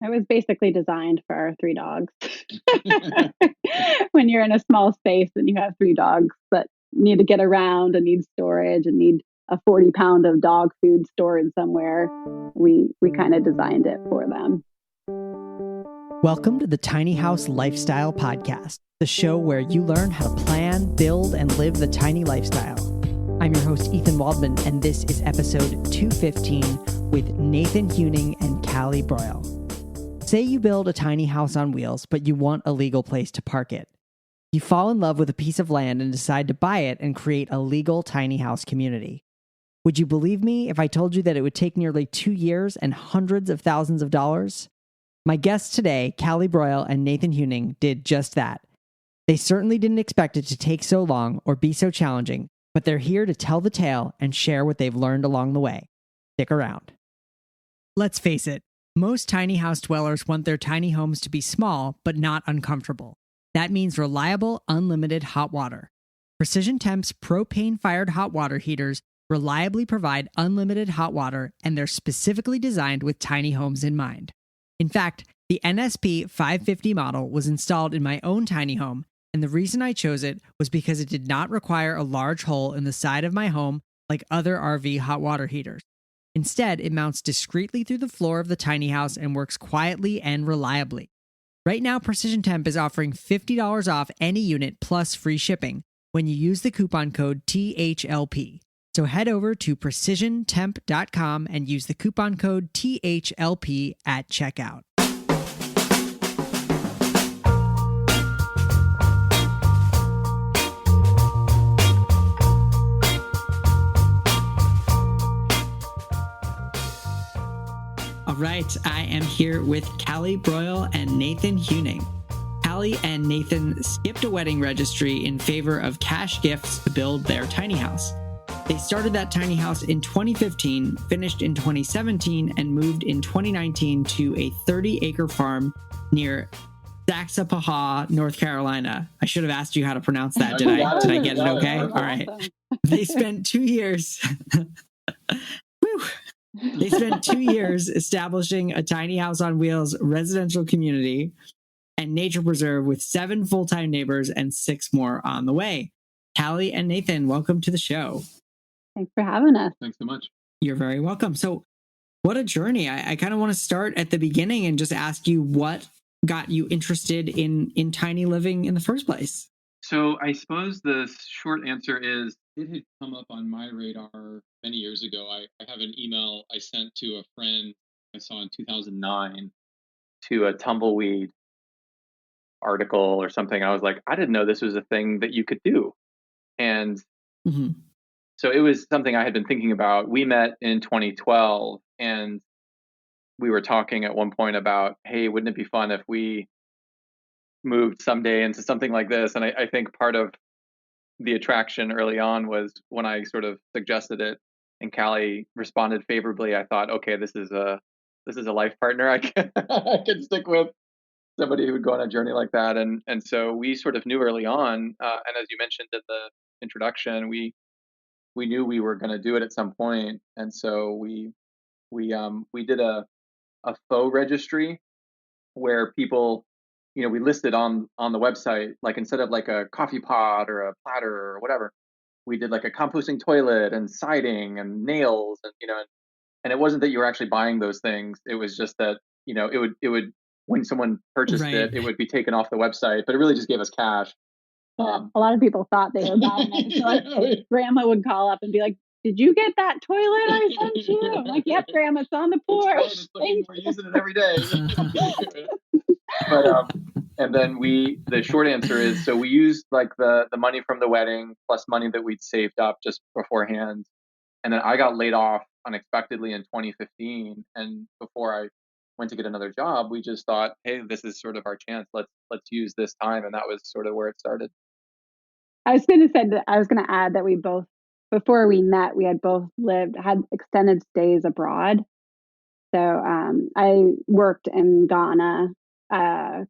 It was basically designed for our 3 dogs. When you're in a small space and you have 3 dogs that need to get around and need storage and need a 40-pound of dog food stored somewhere, we kind of designed it for them. Welcome to the Tiny House Lifestyle Podcast, the show where you learn how to plan, build, and live the tiny lifestyle. I'm your host, Ethan Waldman, and this is episode 215 with Nathan Huening and Callie Brauel. Say you build a tiny house on wheels, but you want a legal place to park it. You fall in love with a piece of land and decide to buy it and create a legal tiny house community. Would you believe me if I told you that it would take nearly 2 years and hundreds of thousands of dollars? My guests today, Callie Brauel and Nathan Huening, did just that. They certainly didn't expect it to take so long or be so challenging, but they're here to tell the tale and share what they've learned along the way. Stick around. Let's face it, most tiny house dwellers want their tiny homes to be small, but not uncomfortable. That means reliable, unlimited hot water. Precision Temp's propane-fired hot water heaters reliably provide unlimited hot water, and they're specifically designed with tiny homes in mind. In fact, the NSP 550 model was installed in my own tiny home, and the reason I chose it was because it did not require a large hole in the side of my home like other RV hot water heaters. Instead, it mounts discreetly through the floor of the tiny house and works quietly and reliably. Right now, Precision Temp is offering $50 off any unit plus free shipping when you use the coupon code THLP. So head over to precisiontemp.com and use the coupon code THLP at checkout. All right, I am here with Callie Brauel and Nathan Huening. Callie and Nathan skipped a wedding registry in favor of cash gifts to build their tiny house. They started that tiny house in 2015, finished in 2017, and moved in 2019 to a 30-acre farm near Saxapahaw, North Carolina. I should have asked you how to pronounce that. Did I get it okay? All right. They spent 2 years. Whew. They spent 2 years establishing a tiny house on wheels residential community and nature preserve with 7 full-time neighbors and 6 more on the way. Callie and Nathan, welcome to the show. Thanks for having us. Thanks so much. You're very welcome. So what a journey. I kind of want to start at the beginning and just ask you what got you interested in tiny living in the first place. So I suppose the short answer is it had come up on my radar many years ago. I have an email I sent to a friend I saw in 2009 to a tumbleweed article or something. I was like, I didn't know this was a thing that you could do. And so it was something I had been thinking about. We met in 2012 and we were talking at one point about, hey, wouldn't it be fun if we moved someday into something like this? And I think part of the attraction early on was when I sort of suggested it and Callie responded favorably. I thought, okay, this is a life partner I can stick with, somebody who would go on a journey like that. And so we sort of knew early on, and as you mentioned in the introduction, we knew we were going to do it at some point. And so we did a faux registry where people, we listed on the website, like instead of like a coffee pot or a platter or whatever, we did like a composting toilet and siding and nails and, and it wasn't that you were actually buying those things. It was just that, it would, when someone purchased it would be taken off the website, but it really just gave us cash. A lot of people thought they were buying it. So like, grandma would call up and be like, did you get that toilet I sent you? I'm like, yep, grandma, it's on the porch. We're using it every day. But and then the short answer is, so we used like the money from the wedding plus money that we'd saved up just beforehand. And then I got laid off unexpectedly in 2015. And before I went to get another job, we just thought, hey, this is sort of our chance. Let's use this time. And that was sort of where it started. I was going to add that we both, before we met, we had both had extended stays abroad. So I worked in Ghana,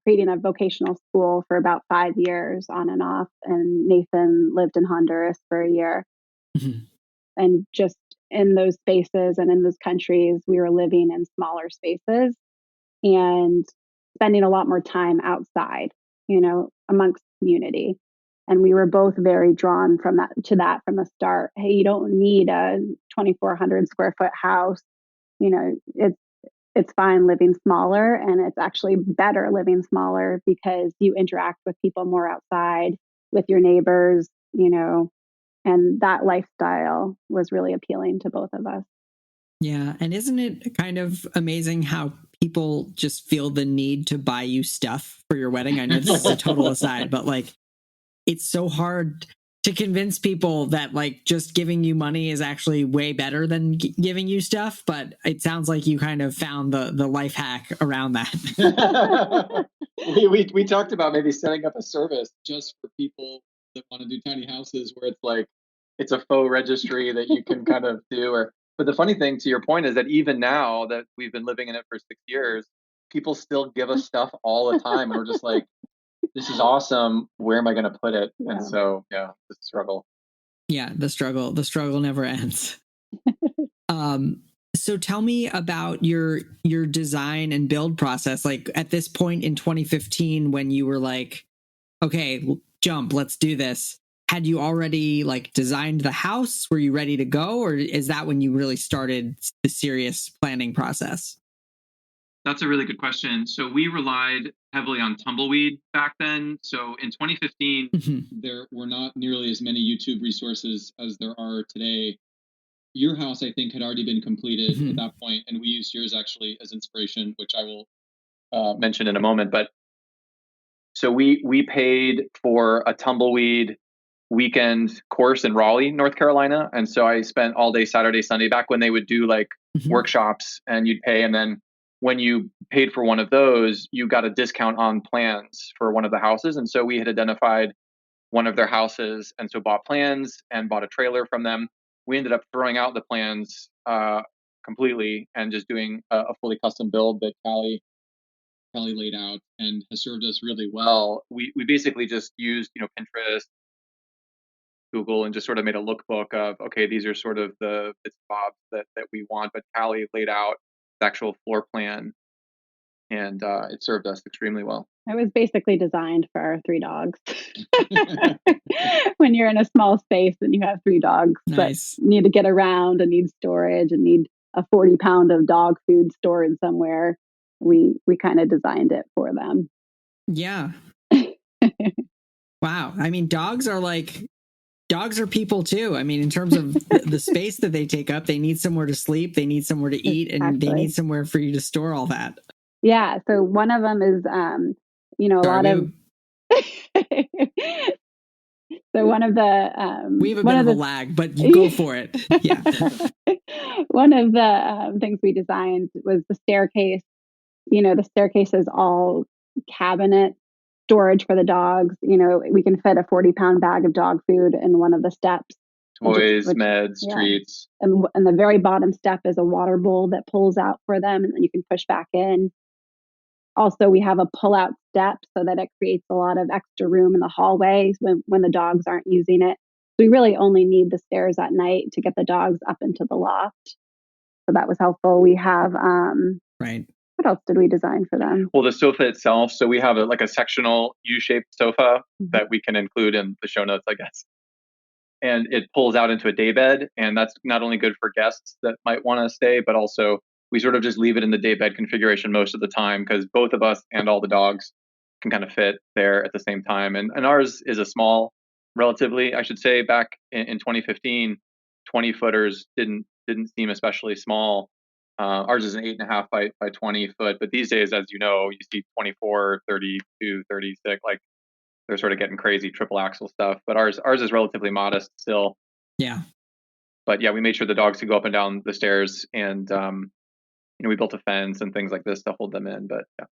creating a vocational school for about 5 years on and off. And Nathan lived in Honduras for a year. And just in those spaces and in those countries, we were living in smaller spaces. and spending a lot more time outside, you know, amongst community. And we were both very drawn from that from the start. Hey, you don't need a 2,400 square foot house. You know, it's fine living smaller, and it's actually better living smaller because you interact with people more outside, with your neighbors, you know, and that lifestyle was really appealing to both of us. Yeah. And isn't it kind of amazing how people just feel the need to buy you stuff for your wedding? I know this is a total aside, but like, it's so hard to convince people that like just giving you money is actually way better than giving you stuff. But it sounds like you kind of found the life hack around that. we talked about maybe setting up a service just for people that want to do tiny houses where it's like, it's a faux registry that you can kind of do. But the funny thing, to your point, is that even now that we've been living in it for 6 years, people still give us stuff all the time. And we're just like, this is awesome. Where am I going to put it? Yeah. And so, yeah, the struggle. Yeah, the struggle never ends. So tell me about your design and build process. Like at this point in 2015, when you were like, okay, jump, let's do this. Had you already like designed the house? Were you ready to go? Or is that when you really started the serious planning process? That's a really good question. So we relied heavily on tumbleweed back then. So in 2015, there were not nearly as many YouTube resources as there are today. Your house, I think, had already been completed at that point, and we used yours actually as inspiration, which I will mention in a moment. But so we paid for a tumbleweed weekend course in Raleigh, North Carolina. And so I spent all day Saturday, Sunday, back when they would do like workshops and you'd pay. And then when you paid for one of those, you got a discount on plans for one of the houses. And so we had identified one of their houses and so bought plans and bought a trailer from them. We ended up throwing out the plans completely and just doing a fully custom build that Callie laid out and has served us really well. We basically just used, Pinterest, Google, and just sort of made a lookbook of, okay, these are sort of the bits and bobs that we want. But Callie laid out the actual floor plan, and it served us extremely well. It was basically designed for our 3 dogs. When you're in a small space and you have 3 dogs that need to get around and need storage and need a 40-pound of dog food stored somewhere, we kind of designed it for them. Yeah. Wow. I mean, dogs are people too. I mean, in terms of the space that they take up, they need somewhere to sleep, they need somewhere to eat, and they need somewhere for you to store all that. Yeah. So one of them is, So one of the we have a bit of a lag, but you go for it. Yeah. One of the things we designed was the staircase. The staircase is all cabinet storage for the dogs. We can fit a 40-pound bag of dog food in one of the steps. Toys, meds, treats. And the very bottom step is a water bowl that pulls out for them, and then you can push back in. Also, we have a pull-out step so that it creates a lot of extra room in the hallways when the dogs aren't using it. We really only need the stairs at night to get the dogs up into the loft. So that was helpful. We have, right. What else did we design for them? Well, the sofa itself. So we have a sectional U-shaped sofa that we can include in the show notes, I guess. And it pulls out into a daybed. And that's not only good for guests that might want to stay, but also we sort of just leave it in the daybed configuration most of the time because both of us and all the dogs can kind of fit there at the same time. And ours is a small, relatively, I should say. Back in 2015, 20-footers didn't seem especially small. Ours is an 8.5 by 20 foot. But these days, as you know, you see 24, 32, 36, like they're sort of getting crazy triple axle stuff. But ours is relatively modest still. Yeah. But yeah, we made sure the dogs could go up and down the stairs, and we built a fence and things like this to hold them in. But yeah.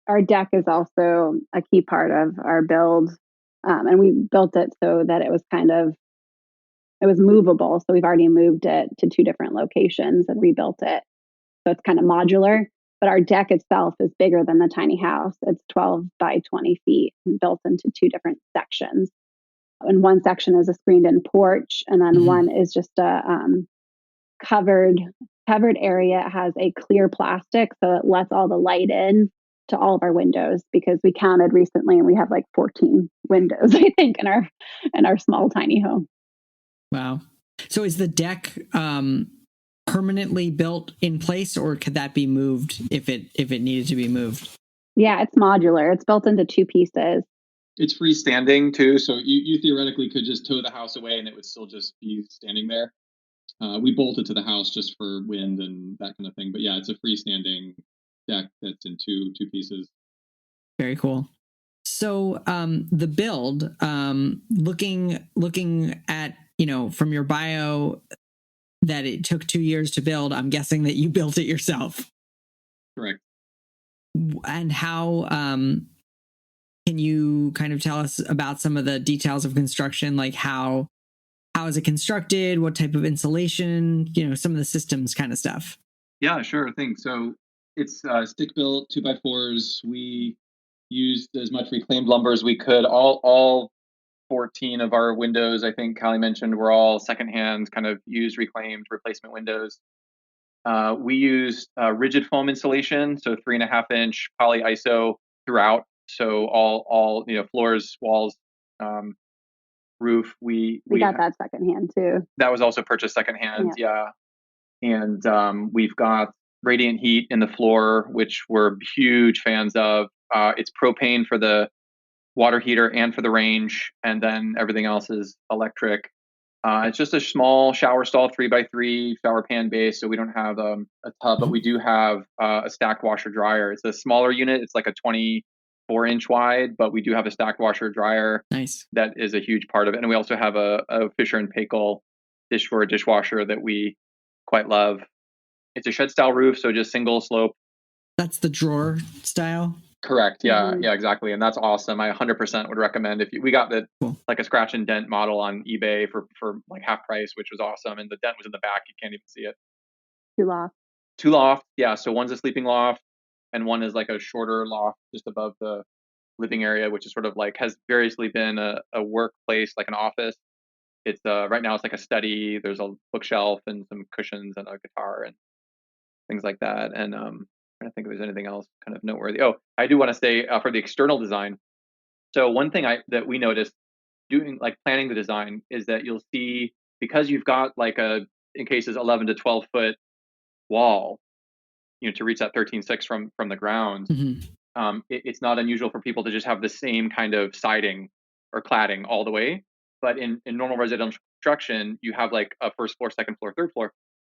Our deck is also a key part of our build, and we built it so that it was movable. So we've already moved it to 2 different locations and rebuilt it. So it's kind of modular, but our deck itself is bigger than the tiny house. It's 12 by 20 feet and built into 2 different sections. And one section is a screened-in porch, and then one is just a covered covered area has a clear plastic, so it lets all the light in to all of our windows, because we counted recently and we have like 14 windows, I think, in our small tiny home. Wow. So is the deck permanently built in place, or could that be moved if it needed to be moved? Yeah, it's modular. It's built into 2 pieces. It's freestanding too, so you theoretically could just tow the house away and it would still just be standing there. We bolted to the house just for wind and that kind of thing, but yeah, it's a freestanding deck that's in two pieces. Very cool. So the build, looking at, from your bio that it took 2 years to build, I'm guessing that you built it yourself. Correct. And how can you kind of tell us about some of the details of construction, like how is it constructed, what type of insulation, some of the systems kind of stuff? Yeah, sure thing. So it's stick built 2x4s. We used as much reclaimed lumber as we could. All 14 of our windows, I think Callie mentioned, were all secondhand, kind of used reclaimed replacement windows. We used rigid foam insulation, so 3.5-inch poly iso throughout. So all floors, walls, roof. We got that secondhand too. That was also purchased secondhand. Yeah. And we've got radiant heat in the floor, which we're huge fans of. It's propane for the water heater and for the range, and then everything else is electric. It's just a small shower stall, 3x3 shower pan base, so we don't have a tub, but we do have a stacked washer dryer. It's a smaller unit. It's like a 24-inch wide, but we do have a stacked washer dryer. Nice. That is a huge part of it. And we also have a Fisher and Paykel dishwasher that we quite love. It's a shed style roof, so just single slope. That's the drawer style? Correct. Yeah. Yeah, exactly. And that's awesome. I 100% would recommend we got the like a scratch and dent model on eBay for like half price, which was awesome. And the dent was in the back. You can't even see it. 2 loft. Yeah. So one's a sleeping loft and one is like a shorter loft just above the living area, which is sort of like has variously been a workplace, like an office. It's right now it's like a study. There's a bookshelf and some cushions and a guitar and things like that. And I think if there's anything else kind of noteworthy. Oh, I do want to say for the external design. So one thing that we noticed doing like planning the design is that you'll see, because you've got like in cases 11 to 12 foot wall, to reach that 13.6 from the ground. Mm-hmm. It's not unusual for people to just have the same kind of siding or cladding all the way. But in normal residential construction, you have like a first floor, second floor, third floor.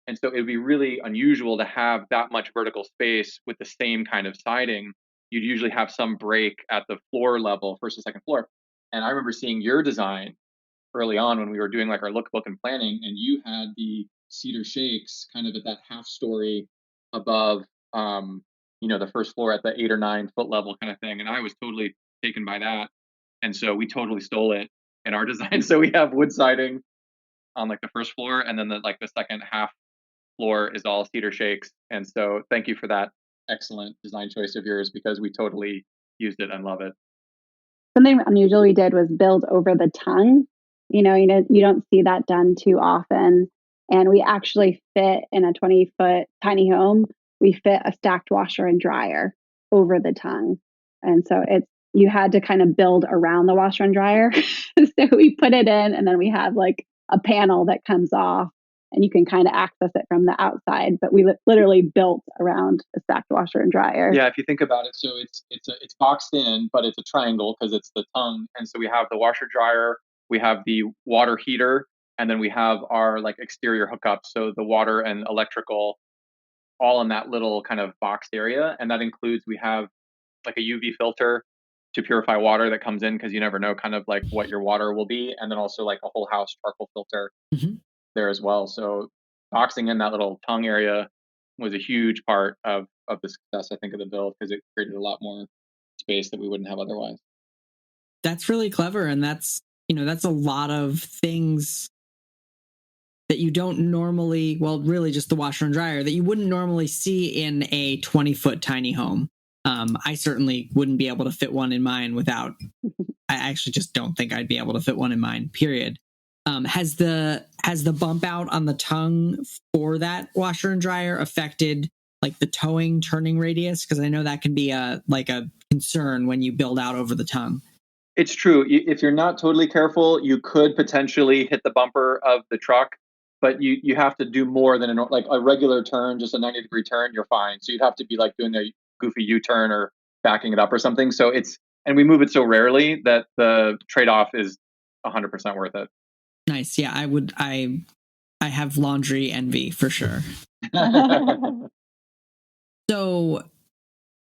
And so it would be really unusual to have that much vertical space with the same kind of siding. You'd usually have some break at the floor level, first and second floor. And I remember seeing your design early on when we were doing like our lookbook and planning, and you had the cedar shakes kind of at that half story above, the first floor at the 8 or 9 foot level kind of thing. And I was totally taken by that. And so we totally stole it in our design. So we have wood siding on like the first floor, and then the second half floor is all cedar shakes. And so thank you for that excellent design choice of yours, because we totally used it and love it. Something unusual we did was build over the tongue. You don't see that done too often. And we actually fit in a 20-foot tiny home. We fit a stacked washer and dryer over the tongue. And so you had to kind of build around the washer and dryer. So we put it in, and then we have like a panel that comes off, and you can kind of access it from the outside. But we literally built around a stacked washer and dryer. Yeah, if you think about it, so it's boxed in, but it's a triangle because it's the tongue. And so we have the washer dryer, we have the water heater, and then we have our like exterior hookups. So the water and electrical all in that little kind of boxed area. And that includes, we have like a UV filter to purify water that comes in, because you never know kind of like what your water will be. And then also like a whole house charcoal filter there as well. So boxing in that little tongue area was a huge part of the success, I think, of the build, because it created a lot more space that we wouldn't have otherwise. That's really clever. And that's a lot of things that you don't normally, well, really just the washer and dryer, that you wouldn't normally see in a 20-foot tiny home. I certainly wouldn't be able to fit one in mine I actually just don't think I'd be able to fit one in mine, period. Has the bump out on the tongue for that washer and dryer affected like the towing turning radius? Because I know that can be a concern when you build out over the tongue. It's true. If you're not totally careful, you could potentially hit the bumper of the truck, but you have to do more than like a regular turn, just a 90-degree turn, you're fine. So you'd have to be like doing a goofy U-turn or backing it up or something. So and we move it so rarely that the trade-off is 100% worth it. Nice. Yeah, I have laundry envy for sure. So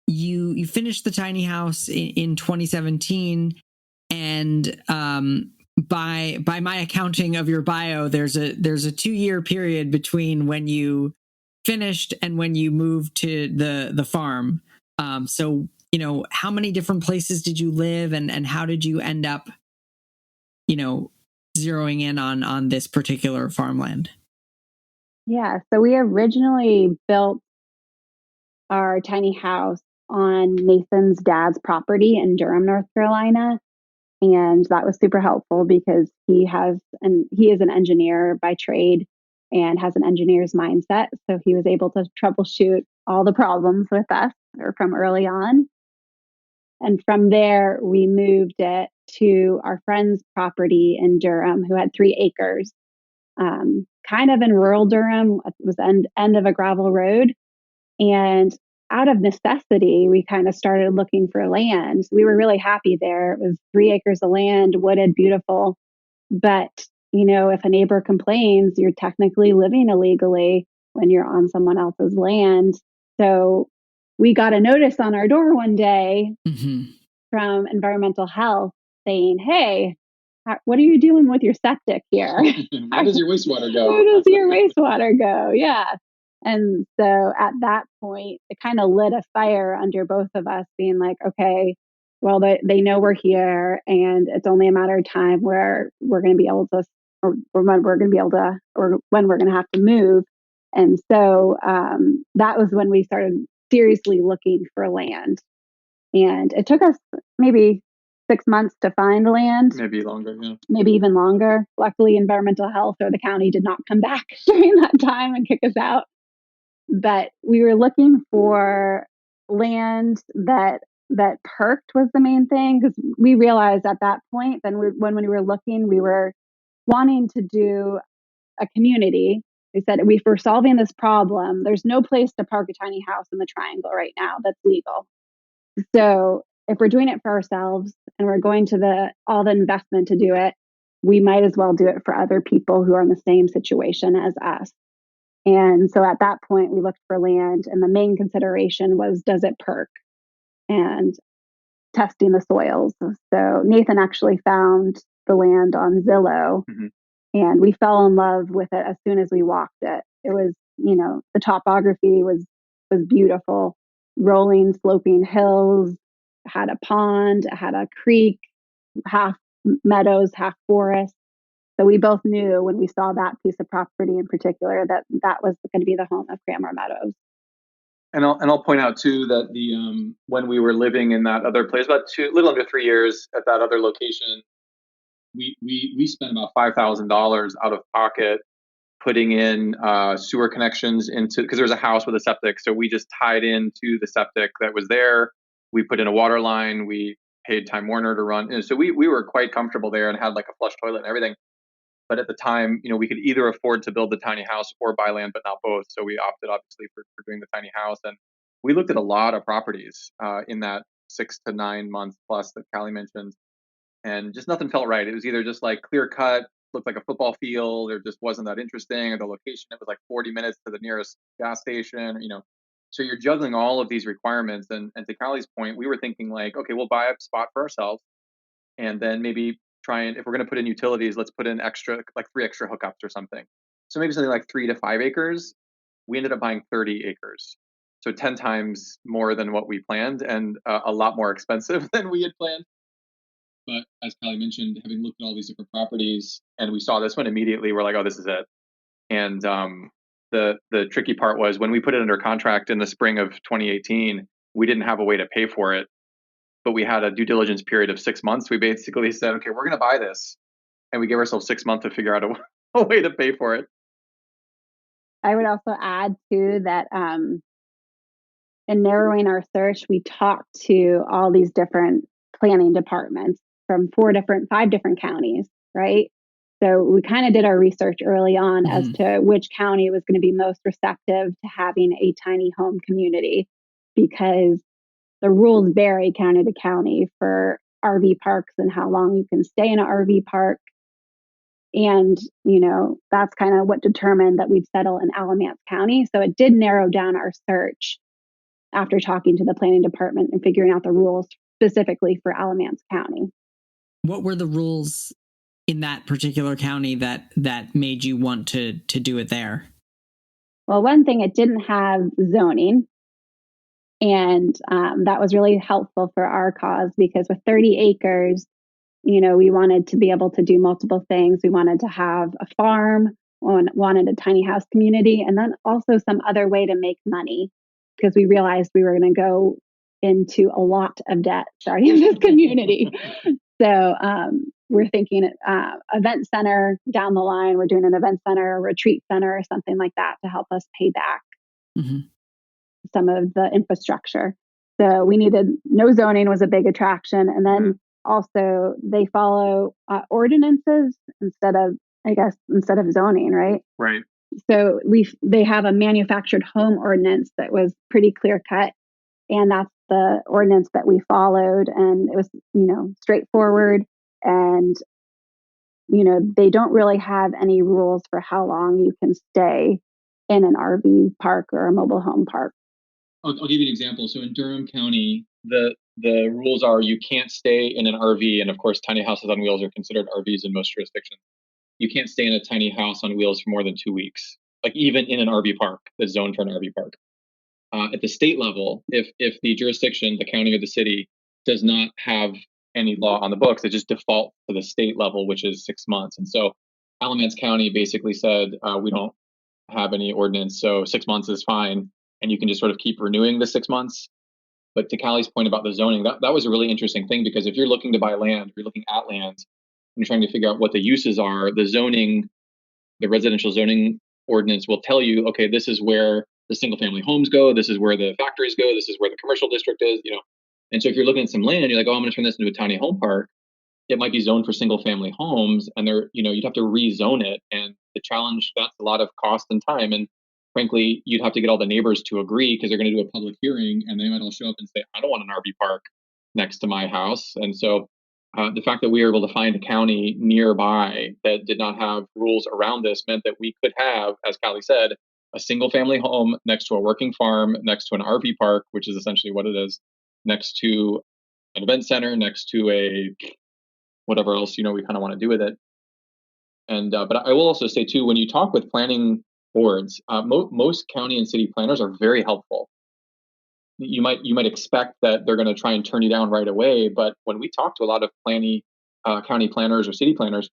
you finished the tiny house in 2017, and by my accounting of your bio, there's a 2-year period between when you finished and when you moved to the farm. So how many different places did you live, and how did you end up zeroing in on this particular farmland? Yeah, so we originally built our tiny house on Nathan's dad's property in Durham, North Carolina. And that was super helpful because he is an engineer by trade and has an engineer's mindset. So he was able to troubleshoot all the problems with us or from early on. And from there, we moved it to our friend's property in Durham, who had 3 acres, kind of in rural Durham. It was end of a gravel road. And out of necessity, we kind of started looking for land. We were really happy there. It was 3 acres of land, wooded, beautiful. But, if a neighbor complains, you're technically living illegally when you're on someone else's land. So we got a notice on our door one day from environmental health saying, "Hey, what are you doing with your septic here? Where does your wastewater go? Where does your wastewater go?" Yeah. And so at that point, it kind of lit a fire under both of us, being like, okay, well, they know we're here, and it's only a matter of time where we're going to be able to, or when we're going to be able to, or when we're going to have to move. And so that was when we started seriously looking for land. And it took us maybe 6 months to find land. Maybe longer, yeah. Maybe even longer. Luckily, environmental health or the county did not come back during that time and kick us out. But we were looking for land that perked was the main thing, because we realized at that point, then when we were looking, we were wanting to do a community. We said, if we're solving this problem, there's no place to park a tiny house in the triangle right now that's legal. So if we're doing it for ourselves and we're going to all the investment to do it, we might as well do it for other people who are in the same situation as us. And so at that point, we looked for land, and the main consideration was, does it perk? And testing the soils. So Nathan actually found the land on Zillow, and we fell in love with it as soon as we walked it. It was, the topography was beautiful, rolling, sloping hills, had a pond, had a creek, half meadows, half forest. So we both knew when we saw that piece of property in particular that was going to be the home of Cranmore Meadows. And I'll point out too that the when we were living in that other place, about a little under 3 years at that other location, we spent about $5,000 out of pocket putting in sewer connections because there was a house with a septic, so we just tied into the septic that was there. We put in a water line. We paid Time Warner to run, and so we were quite comfortable there and had like a flush toilet and everything. But at the time, we could either afford to build the tiny house or buy land, but not both. So we opted, obviously, for doing the tiny house. And we looked at a lot of properties in that 6 to 9 months plus that Callie mentioned. And just nothing felt right. It was either just like clear cut, looked like a football field, or just wasn't that interesting. Or the location, it was like 40 minutes to the nearest gas station, So you're juggling all of these requirements. And to Callie's point, we were thinking like, okay, we'll buy a spot for ourselves. And then maybe if we're going to put in utilities, let's put in like 3 extra hookups or something. So maybe something like 3 to 5 acres. We ended up buying 30 acres. So 10 times more than what we planned, and a lot more expensive than we had planned. But as Callie mentioned, having looked at all these different properties and we saw this one immediately, we're like, oh, this is it. And the tricky part was when we put it under contract in the spring of 2018, we didn't have a way to pay for it. But we had a due diligence period of 6 months. We basically said, okay, we're going to buy this. and we gave ourselves 6 months to figure out a way to pay for it. I would also add too that in narrowing our search, we talked to all these different planning departments from 5 different counties, right? So we kind of did our research early on as to which county was going to be most receptive to having a tiny home community, because the rules vary county to county for RV parks and how long you can stay in an RV park. And, that's kind of what determined that we'd settle in Alamance County. So it did narrow down our search after talking to the planning department and figuring out the rules specifically for Alamance County. What were the rules in that particular county that made you want to do it there? Well, one thing, it didn't have zoning. And that was really helpful for our cause, because with 30 acres, we wanted to be able to do multiple things. We wanted to have a farm, wanted a tiny house community, and then also some other way to make money, because we realized we were going to go into a lot of debt starting this community. So we're thinking event center down the line. We're doing an event center, a retreat center, or something like that to help us pay back some of the infrastructure. So we needed, no zoning was a big attraction. And then also they follow ordinances instead of zoning, right? Right. So they have a manufactured home ordinance that was pretty clear cut. And that's the ordinance that we followed. And it was, straightforward. And, they don't really have any rules for how long you can stay in an RV park or a mobile home park. I'll give you an example. So in Durham County, the rules are you can't stay in an RV. And of course, tiny houses on wheels are considered RVs in most jurisdictions. You can't stay in a tiny house on wheels for more than 2 weeks, like even in an RV park that's zoned for an RV park. At the state level, if the jurisdiction, the county or the city, does not have any law on the books, it just defaults to the state level, which is 6 months. And so Alamance County basically said, we don't have any ordinance, so 6 months is fine. And you can just sort of keep renewing the 6 months. But to Callie's point about the zoning, that was a really interesting thing, because if you're looking to buy land, you're looking at land, and you're trying to figure out what the uses are, the residential zoning ordinance will tell you, okay, this is where the single family homes go, this is where the factories go, this is where the commercial district is, And so if you're looking at some land, you're like, oh, I'm going to turn this into a tiny home park. It might be zoned for single family homes, and you'd have to rezone it. And the challenge, that's a lot of cost and time. And frankly, you'd have to get all the neighbors to agree, because they're going to do a public hearing, and they might all show up and say, I don't want an RV park next to my house. And so the fact that we were able to find a county nearby that did not have rules around this meant that we could have, as Callie said, a single family home next to a working farm, next to an RV park, which is essentially what it is, next to an event center, next to a whatever else, we kind of want to do with it. And but I will also say too, when you talk with planning boards, most county and city planners are very helpful. You might expect that they're going to try and turn you down right away, but when we talk to a lot of county planners or city planners,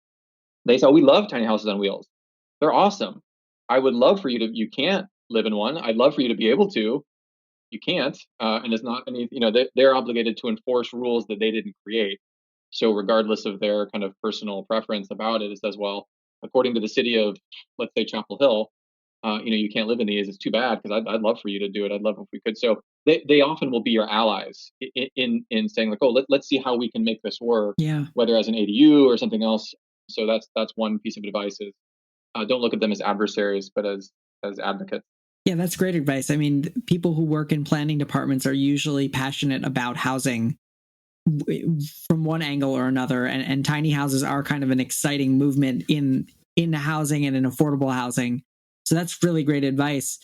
they say, oh, we love tiny houses on wheels. They're awesome. I would love for you can't live in one. I'd love for you to be able to. You can't. And it's not any, they're obligated to enforce rules that they didn't create. So regardless of their kind of personal preference about it, it says, well, according to the city of, let's say, Chapel Hill, you can't live in these. It's too bad, because I'd love for you to do it. I'd love if we could. So they often will be your allies in saying like, oh, let's see how we can make this work, whether as an ADU or something else. So that's one piece of advice is don't look at them as adversaries, but as advocates. Yeah, that's great advice. I mean, people who work in planning departments are usually passionate about housing from one angle or another, and tiny houses are kind of an exciting movement in housing and in affordable housing. So that's really great advice.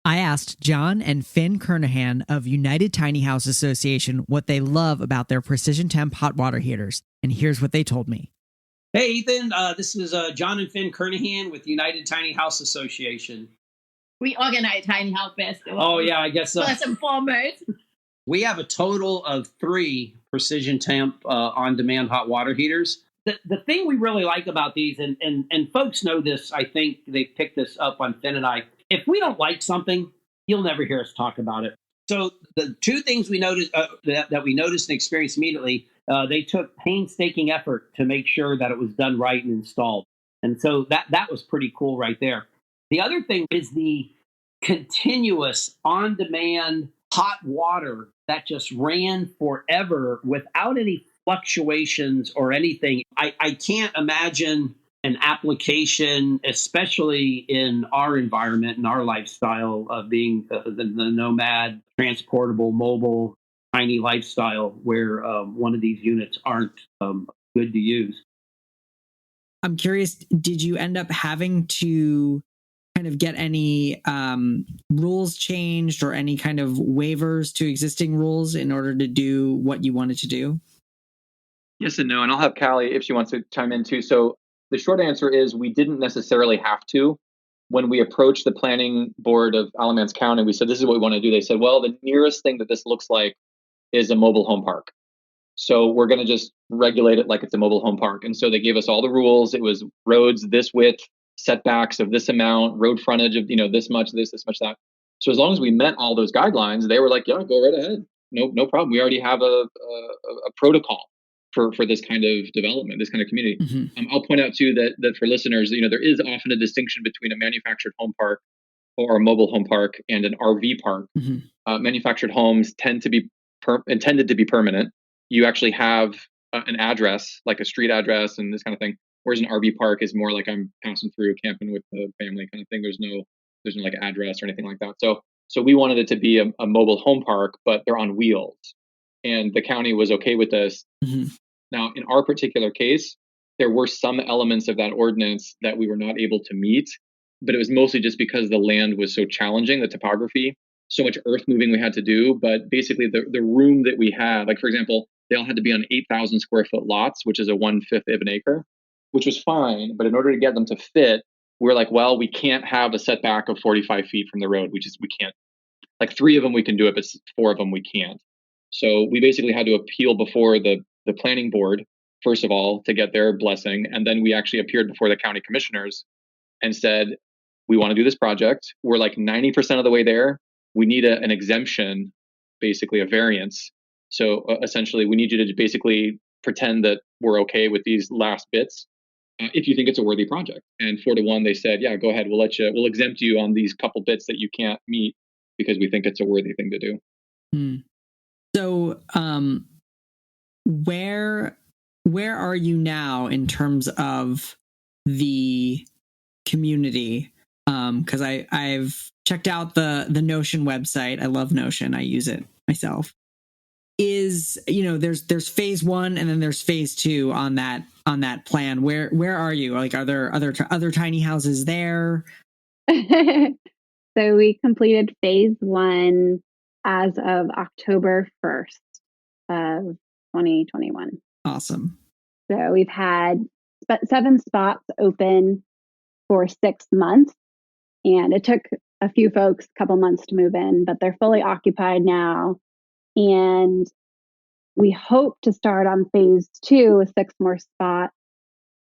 I asked John and Finn Kernahan of United Tiny House Association what they love about their precision temp hot water heaters, and here's what they told me. Hey, Ethan, this is John and Finn Kernahan with United Tiny House Association. We organize Tiny House Festival. Oh, yeah, I guess so. First and foremost. We have a total of 3 precision temp on-demand hot water heaters. The thing we really like about these, and folks know this, I think they picked this up on Finn and I, if we don't like something, you'll never hear us talk about it. So the two things we noticed that we noticed and experienced immediately, they took painstaking effort to make sure that it was done right and installed, and so that was pretty cool right there. The other thing is the continuous on-demand hot water that just ran forever without any fluctuations or anything. I can't imagine an application, especially in our environment and our lifestyle of being the nomad, transportable, mobile, tiny lifestyle, where one of these units aren't good to use. I'm curious, did you end up having to kind of get any rules changed or any kind of waivers to existing rules in order to do what you wanted to do? Yes and no, and I'll have Callie if she wants to chime in too. So the short answer is we didn't necessarily have to. When we approached the planning board of Alamance County, we said, this is what we want to do. They said, well, the nearest thing that this looks like is a mobile home park. So we're going to just regulate it like it's a mobile home park. And so they gave us all the rules. It was roads this width, setbacks of this amount, road frontage of this much, this much, that. So as long as we met all those guidelines, they were like, yeah, go right ahead. No problem. We already have a protocol for this kind of development, this kind of community. Mm-hmm. I'll point out too that for listeners, there is often a distinction between a manufactured home park or a mobile home park and an RV park. Mm-hmm. Manufactured homes tend to be intended to be permanent. You actually have an address, like a street address and this kind of thing. Whereas an RV park is more like I'm passing through camping with the family kind of thing. There's no like address or anything like that. So we wanted it to be a mobile home park, but they're on wheels. And the county was okay with this. Mm-hmm. Now, in our particular case, there were some elements of that ordinance that we were not able to meet, but it was mostly just because the land was so challenging, the topography, so much earth moving we had to do. But basically the room that we had, like for example, they all had to be on 8,000 square foot lots, which is a 1/5 of an acre, which was fine. But in order to get them to fit, we're like, well, we can't have a setback of 45 feet from the road. We can't. Like 3 of them we can do it, but 4 of them we can't. So we basically had to appeal before the planning board, first of all, to get their blessing. And then we actually appeared before the county commissioners and said, we want to do this project. We're like 90% of the way there. We need an exemption, basically a variance. So essentially, we need you to basically pretend that we're okay with these last bits if you think it's a worthy project. And 4-1, they said, yeah, go ahead. We'll exempt you on these couple bits that you can't meet because we think it's a worthy thing to do. So, where are you now in terms of the community? Because I've checked out the Notion website. I love Notion. I use it myself. There's phase 1 and then there's phase 2 on that plan. Where are you? Like, are there other tiny houses there? So we completed phase 1 as of October 1st of 2021. Awesome. So we've had 7 spots open for 6 months, and it took a few folks a couple months to move in, but they're fully occupied now. And we hope to start on phase 2 with 6 more spots,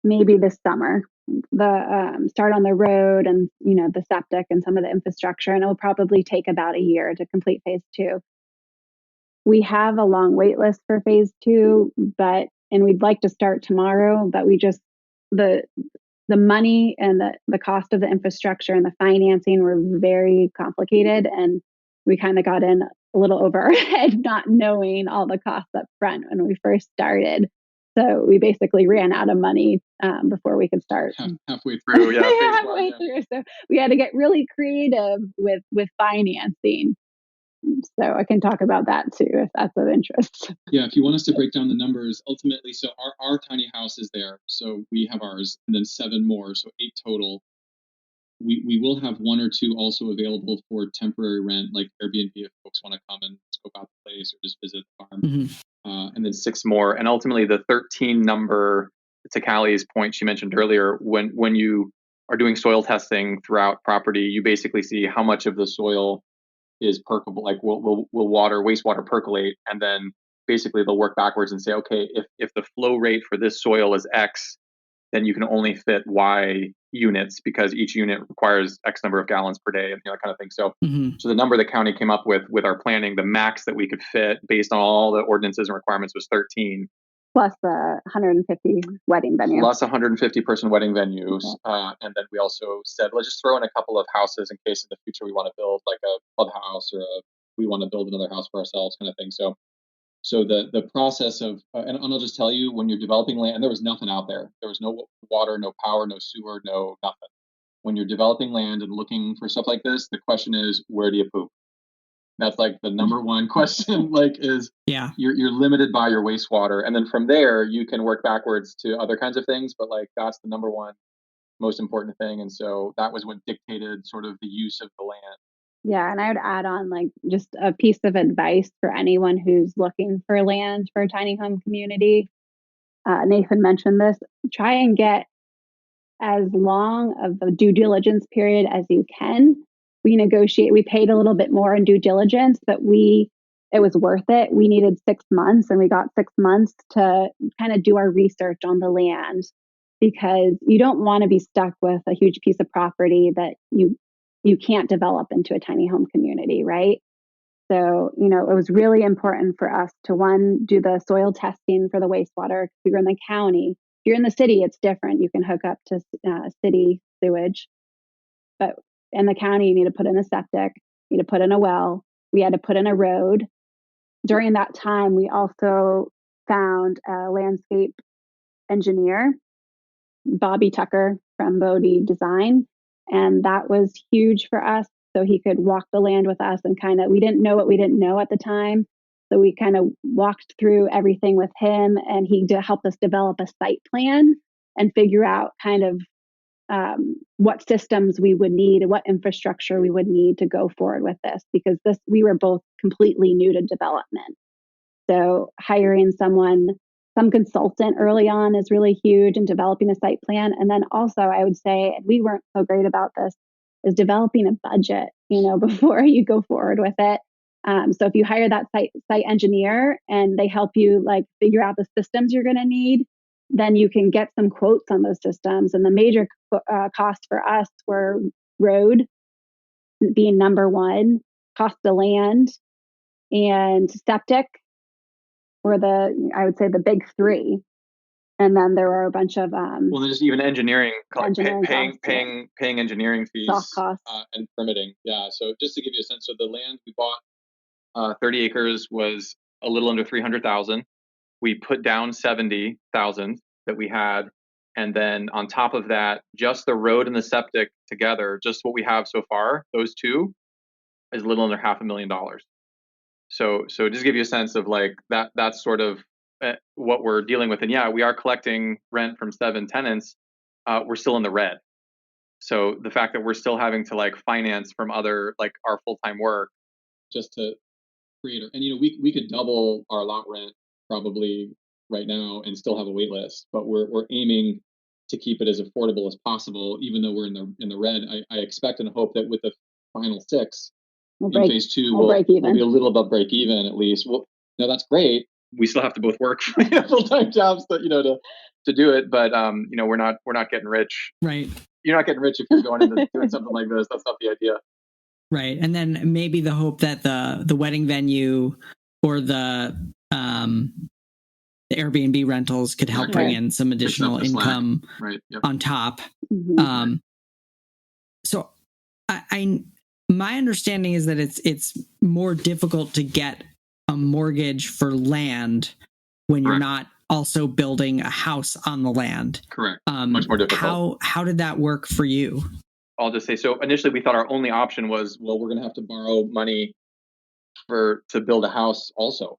maybe this summer. The start on the road and the septic and some of the infrastructure, and it will probably take about a year to complete phase 2. We have a long wait list for phase 2, and we'd like to start tomorrow, but we just the money and the cost of the infrastructure and the financing were very complicated, and we kind of got in a little over our head, not knowing all the costs up front when we first started. So we basically ran out of money before we could start. Halfway through, yeah. Halfway through. So we had to get really creative with financing. So I can talk about that too, if that's of interest. Yeah, if you want us to break down the numbers, ultimately, so our tiny house is there. So we have ours, and then 7 more, so 8 total. We will have 1 or 2 also available for temporary rent, like Airbnb, if folks want to come and scope out the place or just visit the farm. Mm-hmm. And then 6 more. And ultimately, the 13 number, to Callie's point she mentioned earlier, when you are doing soil testing throughout property, you basically see how much of the soil is percolable, like will wastewater percolate, and then basically they'll work backwards and say, okay, if the flow rate for this soil is X, then you can only fit Y units because each unit requires X number of gallons per day and that kind of thing. So, so the number the county came up with our planning, the max that we could fit based on all the ordinances and requirements was 13. Plus the 150 wedding venue. Plus 150 person wedding venues. And then we also said, let's just throw in a couple of houses in case in the future we want to build like a clubhouse or we want to build another house for ourselves kind of thing. So the process of, and I'll just tell you, when you're developing land, and there was nothing out there. There was no water, no power, no sewer, no nothing. When you're developing land and looking for stuff like this, the question is, where do you poop? That's like the number one question, you're limited by your wastewater. And then from there, you can work backwards to other kinds of things. But like, that's the number one most important thing. And so that was what dictated sort of the use of the land. Yeah. And I would add on like just a piece of advice for anyone who's looking for land for a tiny home community. Nathan mentioned this, try and get as long of a due diligence period as you can. We paid a little bit more in due diligence, but it was worth it. We needed 6 months and we got 6 months to kind of do our research on the land, because you don't want to be stuck with a huge piece of property that you can't develop into a tiny home community, right? So, it was really important for us to do the soil testing for the wastewater. We were in the county. If you're in the city, it's different. You can hook up to city sewage. But in the county, you need to put in a septic, you need to put in a well. We had to put in a road. During that time, we also found a landscape engineer, Bobby Tucker from Bodie Design. And that was huge for us. So he could walk the land with us and we didn't know what we didn't know at the time. So we kind of walked through everything with him, and he helped us develop a site plan and figure out kind of what systems we would need and what infrastructure we would need to go forward with this, because we were both completely new to development. So hiring some consultant early on is really huge in developing a site plan. And then also I would say, and we weren't so great about this, is developing a budget, before you go forward with it. So if you hire that site engineer and they help you figure out the systems you're going to need, then you can get some quotes on those systems. And the major costs for us were road being number one, cost of land, and septic were I would say the big three. And then there were a bunch of well, there's even engineering paying engineering fees, soft costs, and permitting. Yeah. So just to give you a sense, so the land we bought, 30 acres, was a little under 300,000. We put down 70,000 that we had, and then on top of that, just the road and the septic together, just what we have so far, those two, is a little under $500,000. So just give you a sense of that's sort of what we're dealing with. And yeah, we are collecting rent from 7 tenants. We're still in the red. So the fact that we're still having to finance from other our full-time work just to create, and we could double our lot rent probably right now and still have a wait list, but we're aiming to keep it as affordable as possible, even though we're in the red. I expect and hope that with the final 6 in phase 2, we'll be a little above break even at least. Well, no, that's great. We still have to both work full-time jobs, to do it. But we're not getting rich. Right. You're not getting rich if you're going into doing something like this. That's not the idea. Right. And then maybe the hope that the wedding venue or the Airbnb rentals could help bring in some additional income on top. Mm-hmm. So my understanding is that it's more difficult to get a mortgage for land when you're not also building a house on the land. Correct. Much more difficult. How did that work for you? I'll just say, so initially we thought our only option was, well, we're going to have to borrow money to build a house also.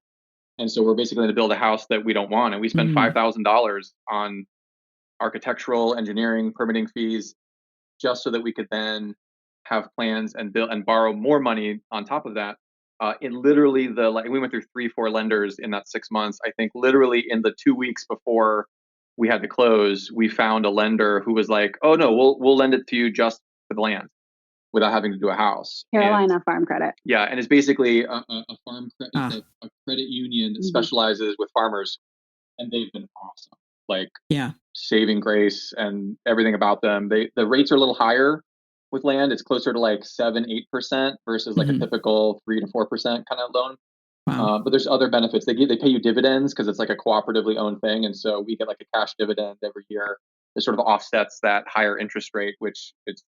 And so we're basically going to build a house that we don't want. And we spent $5,000 on architectural, engineering, permitting fees, just so that we could then have plans and build and borrow more money on top of that. In literally we went through 3-4 lenders in that 6 months. I think literally in the 2 weeks before we had to close, we found a lender who was like, "Oh no, we'll lend it to you just for the land, without having to do a house." Carolina Farm Credit. Yeah, and it's basically a farm credit, a credit union that specializes with farmers, and they've been awesome. like Yeah. saving grace and everything about them. The rates are a little higher with land. It's closer to like 7-8% versus like a typical 3-4% kind of loan. Wow. But there's other benefits. They pay you dividends because it's like a cooperatively owned thing, and so we get like a cash dividend every year. It sort of offsets that higher interest rate, which it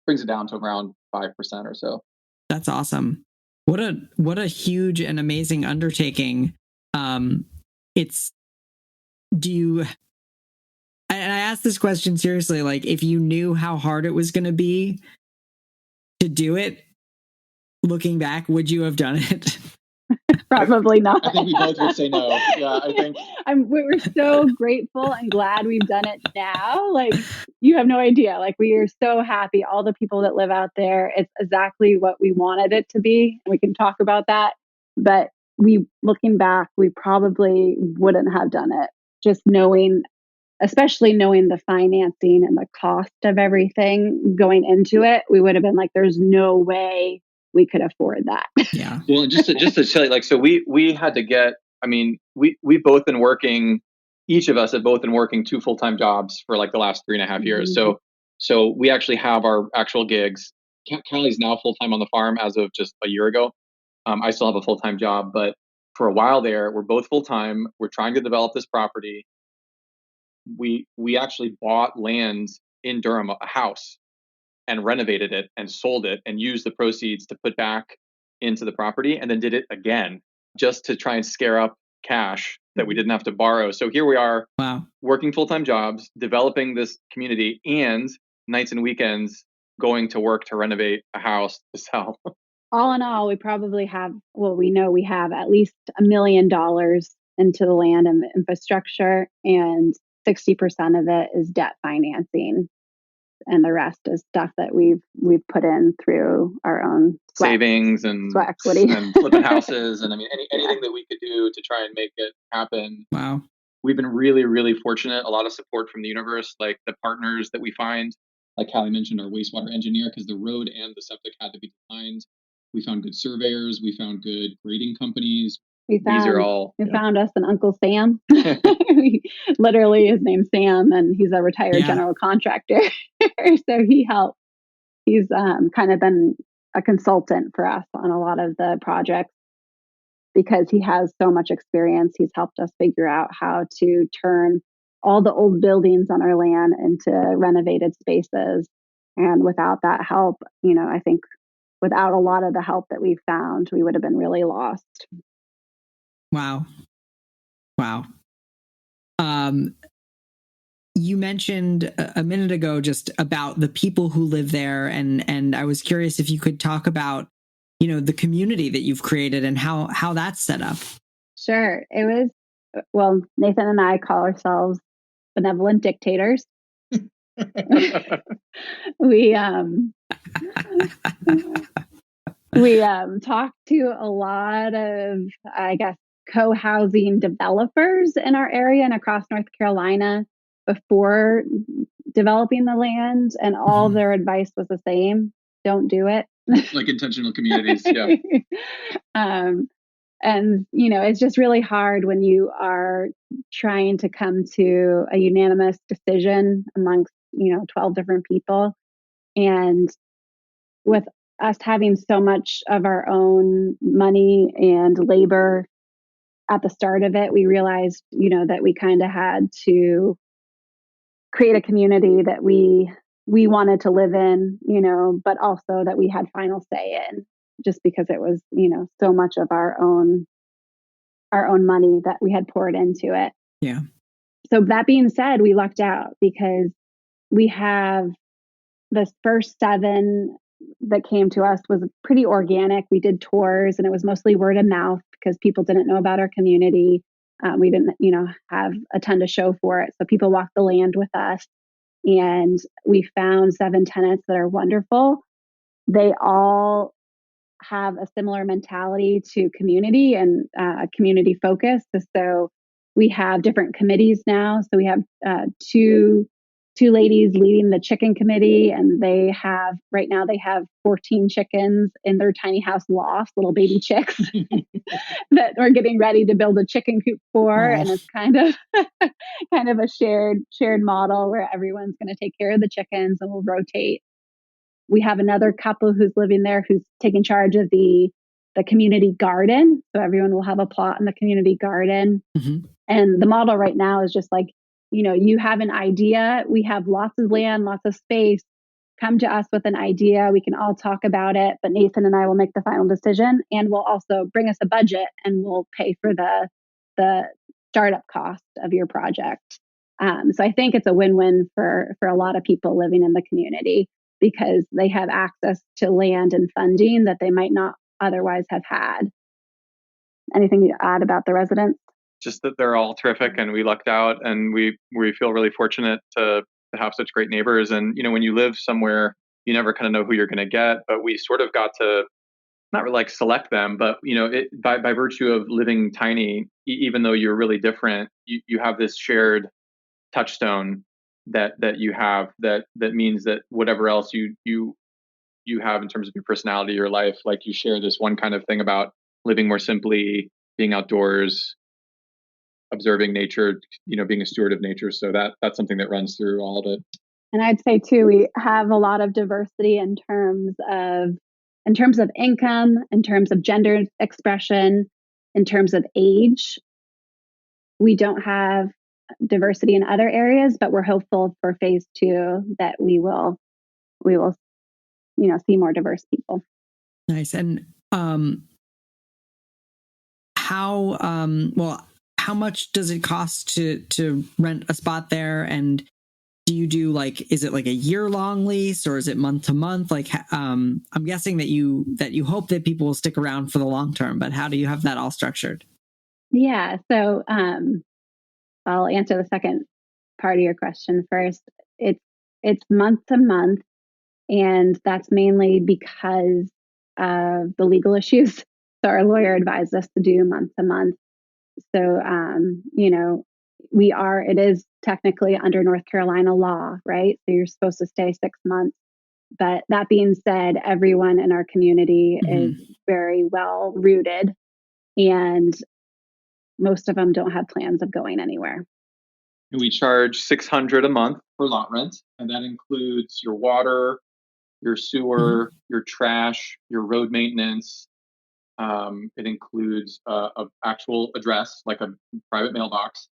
brings it down to around 5% or so. That's awesome. What a huge and amazing undertaking. It's do you? And I asked this question seriously, like if you knew how hard it was going to be to do it, looking back, would you have done it? Probably not. I think we both would say no. Yeah, I think we're so grateful and glad we've done it now. Like you have no idea. Like we are so happy. All the people that live out there, it's exactly what we wanted it to be. And we can talk about that. But looking back, we probably wouldn't have done it. Just especially knowing the financing and the cost of everything going into it, we would have been like, there's no way we could afford that. Yeah. Well, just to tell you, like, so we had to get, I mean, we've both been working, each of us have both been working 2 full-time jobs for like the last 3.5 years. So we actually have our actual gigs. Callie's now full-time on the farm as of just a year ago. I still have a full-time job, but for a while there, we're both full-time. We're trying to develop this property. We actually bought land in Durham, a house, and renovated it and sold it and used the proceeds to put back into the property, and then did it again just to try and scare up cash that we didn't have to borrow. So here we are, working full-time jobs, developing this community, and nights and weekends going to work to renovate a house to sell. All in all, we probably have, we know we have at least $1 million into the land and the infrastructure, and 60% of it is debt financing. And the rest is stuff that we've put in through our own savings and sweat equity and flipping houses. And I mean, anything that we could do to try and make it happen. Wow. We've been really, really fortunate. A lot of support from the universe, like the partners that we find, like Callie mentioned, our wastewater engineer, because the road and the septic had to be designed. We found good surveyors. We found good grading companies. We found us an Uncle Sam. Literally, his name's Sam, and he's a retired general contractor. So he helped. He's kind of been a consultant for us on a lot of the projects because he has so much experience. He's helped us figure out how to turn all the old buildings on our land into renovated spaces. And without that help, I think without a lot of the help that we found, we would have been really lost. Wow. You mentioned a minute ago just about the people who live there, and I was curious if you could talk about, the community that you've created and how that's set up. Sure. It was, Nathan and I call ourselves benevolent dictators. We talked to a lot of, I guess, co-housing developers in our area and across North Carolina before developing the land, and all their advice was the same: don't do it. Like intentional communities. Yeah. And it's just really hard when you are trying to come to a unanimous decision amongst 12 different people, and with us having so much of our own money and labor at the start of it, we realized, that we kind of had to create a community that we wanted to live in, but also that we had final say in, just because it was, so much of our own money that we had poured into it. Yeah. So that being said, we lucked out because we have the first 7 that came to us was pretty organic. We did tours, and it was mostly word of mouth because people didn't know about our community. We didn't, have a ton to show for it. So people walked the land with us, and we found 7 tenants that are wonderful. They all have a similar mentality to community and community focus. So we have different committees now. So we have two two ladies leading the chicken committee, and right now they have 14 chickens in their tiny house loft, little baby chicks that we're getting ready to build a chicken coop for. And it's kind of kind of a shared model where everyone's going to take care of the chickens and we'll rotate. We have another couple who's living there who's taking charge of the community garden. So everyone will have a plot in the community garden. Mm-hmm. And the model right now is just like, you have an idea. We have lots of land, lots of space. Come to us with an idea. We can all talk about it, but Nathan and I will make the final decision, and we'll also bring us a budget and we'll pay for the startup cost of your project. So I think it's a win-win for a lot of people living in the community because they have access to land and funding that they might not otherwise have had. Anything to add about the residents? Just that they're all terrific, and we lucked out, and we feel really fortunate to have such great neighbors. And when you live somewhere, you never kind of know who you're going to get, but we sort of got to not really like select them, but by virtue of living tiny, even though you're really different, you have this shared touchstone that you have that means that whatever else you have in terms of your personality, your life, like you share this one kind of thing about living more simply, being outdoors, observing nature, being a steward of nature. So that's something that runs through all of it. And I'd say too, we have a lot of diversity in terms of income, in terms of gender expression, in terms of age. We don't have diversity in other areas, but we're hopeful for phase 2 that we will see more diverse people. Nice. And how much does it cost to rent a spot there? And do you do is it like a year-long lease or is it month to month? I'm guessing that you hope that people will stick around for the long term, but how do you have that all structured? Yeah. So I'll answer the second part of your question first. It's month to month, and that's mainly because of the legal issues. So our lawyer advised us to do month to month. So, it is technically under North Carolina law, right? So you're supposed to stay 6 months. But that being said, everyone in our community is very well rooted, and most of them don't have plans of going anywhere. And we charge $600 a month for lot rent, and that includes your water, your sewer, your trash, your road maintenance. It includes an actual address, like a private mailbox.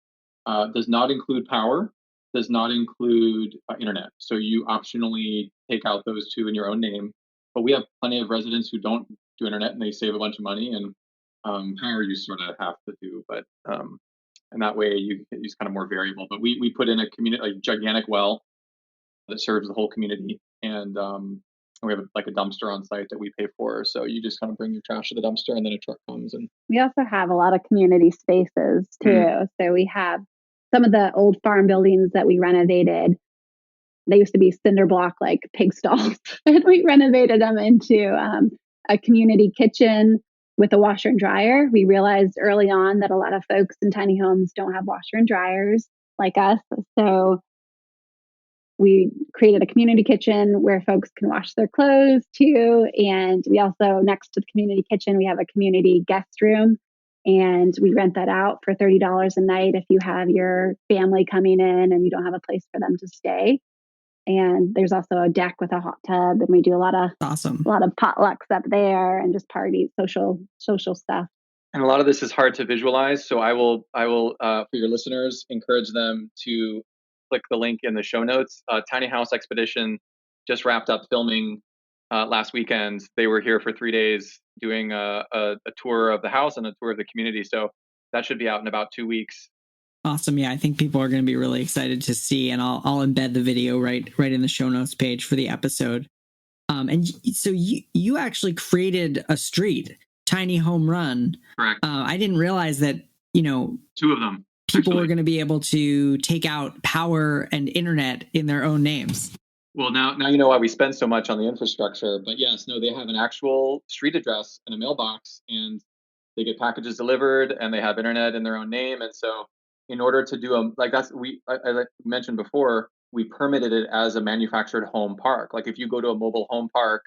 Does not include power, does not include internet. So you optionally take out those two in your own name. But we have plenty of residents who don't do internet and they save a bunch of money, and power you sort of have to do. But and that way you use kind of more variable. But we put in a gigantic well that serves the whole community, and we have a dumpster on site that we pay for. So you just kind of bring your trash to the dumpster, and then a truck comes. And we also have a lot of community spaces too. So we have some of the old farm buildings that we renovated. They used to be cinder block pig stalls, and we renovated them into a community kitchen with a washer and dryer. We realized early on that a lot of folks in tiny homes don't have washer and dryers like us. So we created a community kitchen where folks can wash their clothes too. And we also, next to the community kitchen, we have a community guest room, and we rent that out for $30 a night if you have your family coming in and you don't have a place for them to stay. And there's also a deck with a hot tub, and we do a lot of potlucks up there and just parties, social stuff. And a lot of this is hard to visualize. So I will for your listeners, encourage them to click the link in the show notes. Tiny House Expedition just wrapped up filming last weekend. They were here for 3 days doing a tour of the house and a tour of the community. So that should be out in about 2 weeks. Awesome. Yeah, I think people are going to be really excited to see, and I'll embed the video right in the show notes page for the episode. And so you actually created a street, Tiny Home Run. Correct. I didn't realize that, 2 of them. People were going to be able to take out power and internet in their own names. Well, now you know why we spend so much on the infrastructure. But yes, no, they have an actual street address and a mailbox, and they get packages delivered, and they have internet in their own name. And so in order to do I mentioned before, we permitted it as a manufactured home park. Like if you go to a mobile home park,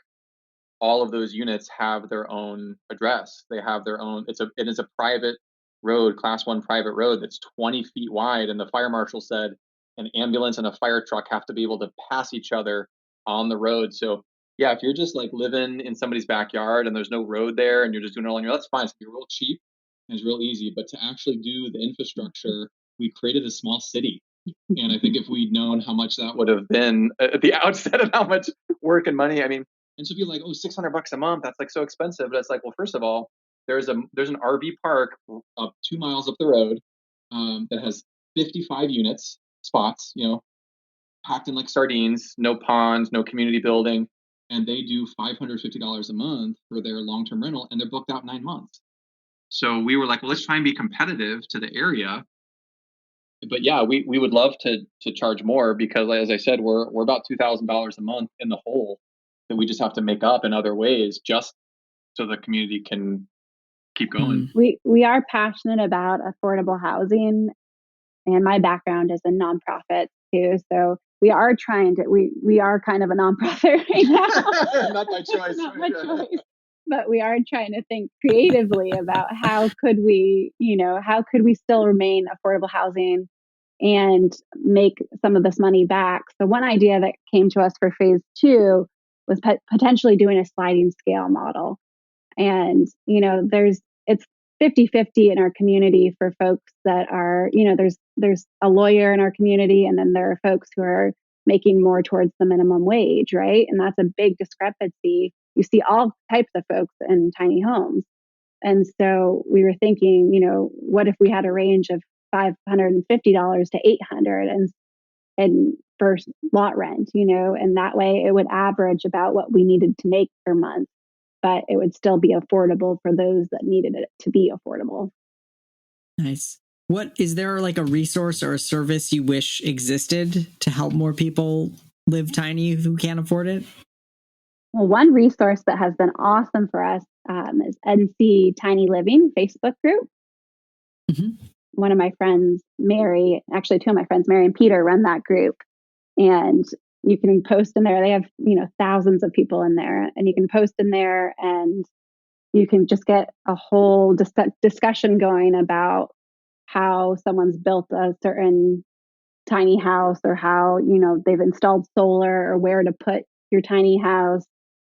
all of those units have their own address. They have their own, it is a private road, class 1 private road that's 20 feet wide. And the fire marshal said an ambulance and a fire truck have to be able to pass each other on the road. So yeah, if you're just like living in somebody's backyard and there's no road there and you're just doing it all on your own, that's fine. It's gonna be real cheap and it's real easy. But to actually do the infrastructure, we created a small city. And I think if we'd known how much that would have been at the outset of how much work and money, I mean, and so people are like, oh, $600 a month, that's like so expensive. But it's like, well, first of all, there's an RV park up 2 miles up the road that has 55 units, spots, packed in like sardines, no ponds, no community building. And they do $550 a month for their long-term rental, and they're booked out 9 months. So we were like, well, let's try and be competitive to the area. But yeah, we would love to charge more because, as I said, we're about $2,000 a month in the hole that we just have to make up in other ways just so the community can keep going. We are passionate about affordable housing, and my background is in nonprofits too. So we are trying to we are kind of a nonprofit right now. Not by choice. Not by choice. But we are trying to think creatively about how could we still remain affordable housing and make some of this money back. So one idea that came to us for phase 2 was potentially doing a sliding scale model. And, it's 50-50 in our community for folks that are, there's a lawyer in our community, and then there are folks who are making more towards the minimum wage, right? And that's a big discrepancy. You see all types of folks in tiny homes. And so we were thinking, what if we had a range of $550 to $800 and for lot rent, and that way it would average about what we needed to make per month, but it would still be affordable for those that needed it to be affordable. Nice. What is there like a resource or a service you wish existed to help more people live tiny who can't afford it? Well, one resource that has been awesome for us is NC Tiny Living Facebook group. Mm-hmm. One of my friends, Mary, actually two of my friends, Mary and Peter, run that group. And you can post in there. They have, thousands of people in there, and you can post in there and you can just get a whole discussion going about how someone's built a certain tiny house, or how, they've installed solar, or where to put your tiny house.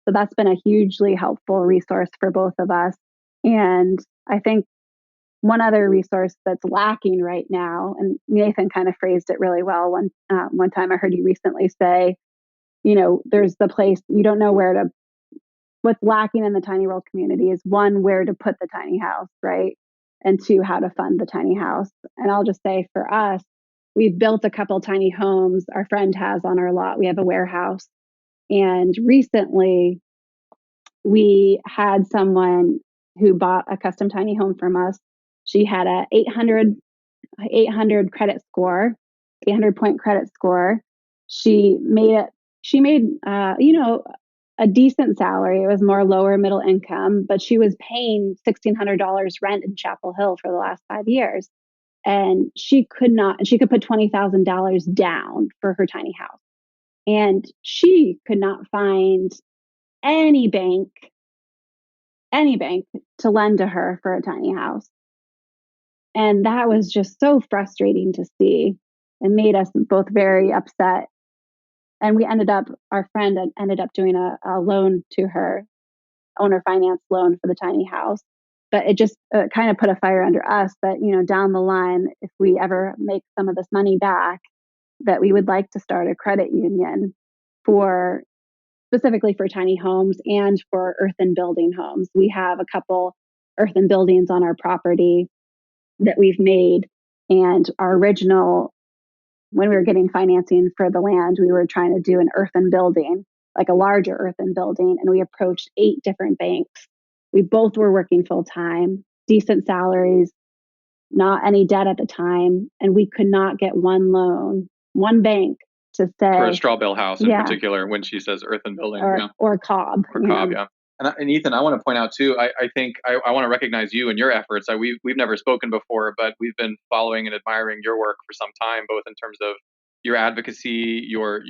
So that's been a hugely helpful resource for both of us. And I think one other resource that's lacking right now, and Nathan kind of phrased it really well one time I heard you recently say, there's the place you don't know what's lacking in the tiny world community is, one, where to put the tiny house, right? And two, how to fund the tiny house. And I'll just say for us, we've built a couple tiny homes our friend has on our lot. We have a warehouse. And recently we had someone who bought a custom tiny home from us. She had a 800 credit score, 800-point credit score. She made a decent salary. It was more lower middle income, but she was paying $1,600 rent in Chapel Hill for the last 5 years. And she could put $20,000 down for her tiny house. And she could not find any bank to lend to her for a tiny house. And that was just so frustrating to see, and made us both very upset. And our friend ended up doing a loan to her, owner finance loan for the tiny house. But it just kind of put a fire under us that, down the line, if we ever make some of this money back, that we would like to start a credit union specifically for tiny homes and for earthen building homes. We have a couple earthen buildings on our property that we've made. And our original, when we were getting financing for the land, we were trying to do an earthen building, like a larger earthen building. And we approached 8 different banks. We both were working full time, decent salaries, not any debt at the time. And we could not get one bank to say. For a straw bale house in particular, when she says earthen building. Or cob. Or cob, yeah. And Ethan, I want to point out too, I think I want to recognize you and your efforts. We've never spoken before, but we've been following and admiring your work for some time, both in terms of, your advocacy, your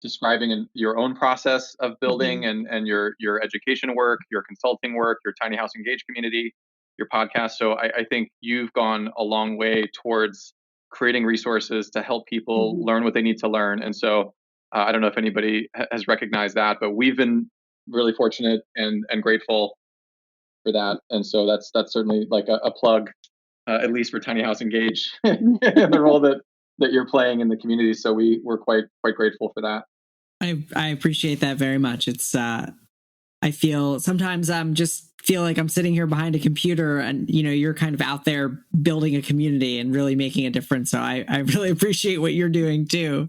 describing your own process of building and your education work, your consulting work, your tiny house engaged community, your podcast. So I think you've gone a long way towards creating resources to help people learn what they need to learn. And so I don't know if anybody has recognized that, but we've been really fortunate and grateful for that. And so that's certainly like a plug, at least for Tiny House Engage and the role that you're playing in the community. So we're quite grateful for that. I appreciate that very much. It's I feel sometimes feel like I'm sitting here behind a computer and you're kind of out there building a community and really making a difference. So I really appreciate what you're doing too.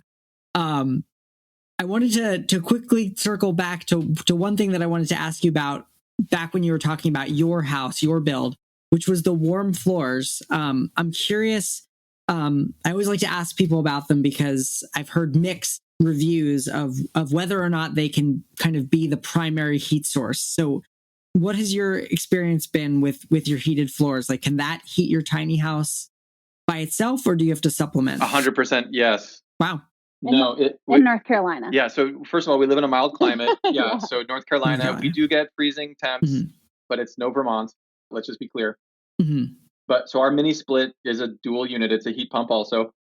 I wanted to quickly circle back to one thing that I wanted to ask you about back when you were talking about your house, your build, which was the warm floors. I'm curious. I always like to ask people about them because I've heard mixed reviews of whether or not they can kind of be the primary heat source. So what has your experience been with your heated floors? Like, can that heat your tiny house by itself, or do you have to supplement? 100% yes. Wow. In North Carolina. Yeah. So first of all, we live in a mild climate. Yeah. So North Carolina, we do get freezing temps, but it's no Vermont. Let's just be clear. But so our mini split is a dual unit. It's a heat pump also.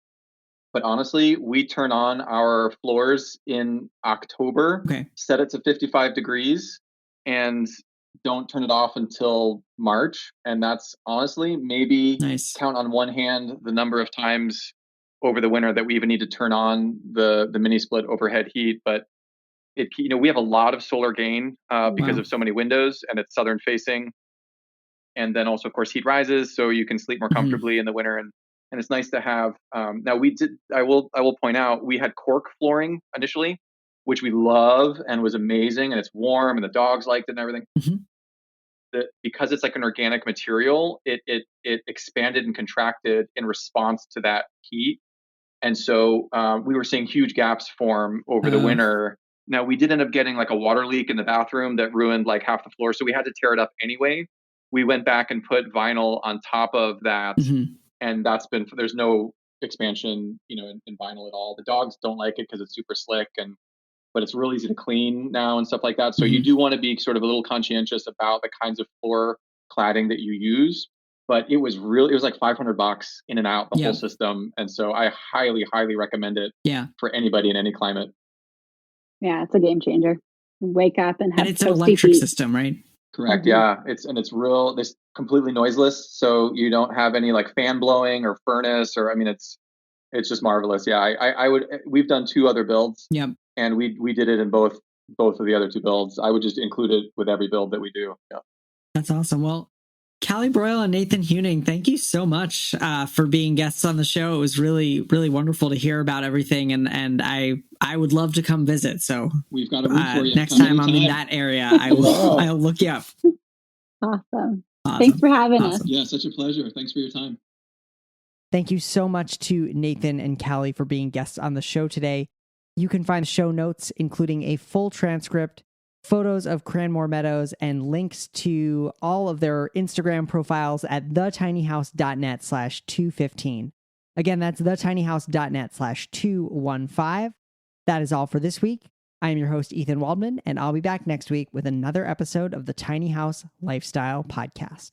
But honestly, we turn on our floors in October, set it to 55 degrees, and don't turn it off until March. And that's honestly maybe count on one hand the number of times over the winter that we even need to turn on the mini split overhead heat. But we have a lot of solar gain because of so many windows, and it's southern facing. And then also, of course, heat rises, so you can sleep more comfortably in the winter. And it's nice to have. Now I will point out, we had cork flooring initially, which we love and was amazing, and it's warm, and the dogs liked it and everything. Because it's like an organic material, it expanded and contracted in response to that heat, and so we were seeing huge gaps form over the winter. Now we did end up getting like a water leak in the bathroom that ruined like half the floor, so we had to tear it up anyway. We went back and put vinyl on top of that. And there's no expansion, in vinyl at all. The dogs don't like it because it's super slick, but it's real easy to clean now and stuff like that. So you do want to be sort of a little conscientious about the kinds of floor cladding that you use. But it was like $500 in and out the whole system. And so I highly, highly recommend it for anybody in any climate. Yeah, it's a game changer. Wake up and have it's an electric system, right? Correct. Yeah. It's completely noiseless. So you don't have any like fan blowing or furnace it's just marvelous. Yeah. We've done 2 other builds. And we did it in both of the other 2 builds. I would just include it with every build that we do. Yeah. That's awesome. Well, Callie Brauel and Nathan Huening, thank you so much for being guests on the show. It was really, really wonderful to hear about everything, and I would love to come visit. So we've got a room for you. Next time I'm in that area, I'll look you up. Awesome. Thanks for having us. Yeah, such a pleasure. Thanks for your time. Thank you so much to Nathan and Callie for being guests on the show today. You can find show notes, including a full transcript, photos of Cranmore Meadows, and links to all of their Instagram profiles at thetinyhouse.net/215. Again, that's thetinyhouse.net/215. That is all for this week. I am your host, Ethan Waldman, and I'll be back next week with another episode of the Tiny House Lifestyle Podcast.